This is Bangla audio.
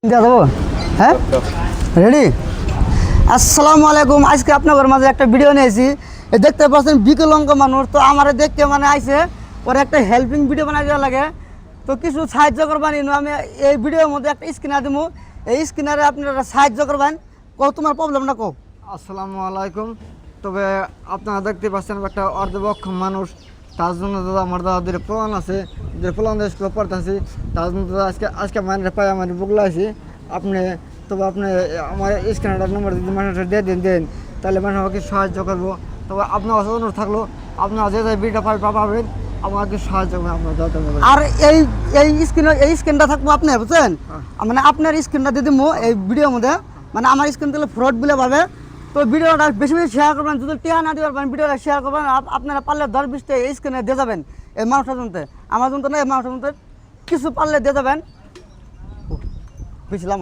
দিয়ে দেবো হ্যাঁ রেডি। আসসালামু আলাইকুম। আজকে আপনাদের মাঝে একটা ভিডিও নিয়েছি। দেখতে পাচ্ছেন বিকলাঙ্গ মানুষ, তো আমার দেখতে মানে আইসে ওর একটা হেল্পিং ভিডিও বানাই দেওয়া লাগে, তো কিছু সাহায্য করবেন। আমি এই ভিডিওর মধ্যে একটা স্ক্রিনার দেবো, এই স্ক্রিনারে আপনারা সাহায্য করবেন। তোমার প্রবলেমটা কো। আসসালামু আলাইকুম। তবে আপনারা দেখতে পাচ্ছেন একটা অর্ধপক্ষম মানুষ, তার জন্য দাদা আমার দাদাদের প্লান আছে, যে প্লান স্কুলে পড়তেছি, তার জন্য দাদা আজকে মাইনের পাই আমার বুকলা আছি। আপনি আমার স্ক্যানারটার নম্বর যদি মানুষটা দেন তাহলে মানুষ আমাকে সাহায্য করবো। তবে আপনার কাছে অনুরোধ থাকলো, আপনারা যে বিলটা পাবেন আমাকে সাহায্য করবেন আপনার দাদা। আর এই স্ক্রিনটা থাকবো আপনার, বুঝছেন? মানে আপনার স্ক্রিনটা দিয়ে দিব এই ভিডিওর মধ্যে, মানে আমার স্ক্রিন তাহলে ফ্রড বলে পাবে। তো ভিডিওটা বেশি বেশি শেয়ার করবেন, যদি টিয়া না দিতে পারবেন ভিডিওটা শেয়ার করবেন। আপনারা পারলে 10-20টা এই স্ক্রিনে দিয়ে যাবেন এই মানুষটার জন্য, আমার জন্য না, এই মানুষটার জন্য কিছু পারলে দিয়ে যাবেন। বুঝলাম।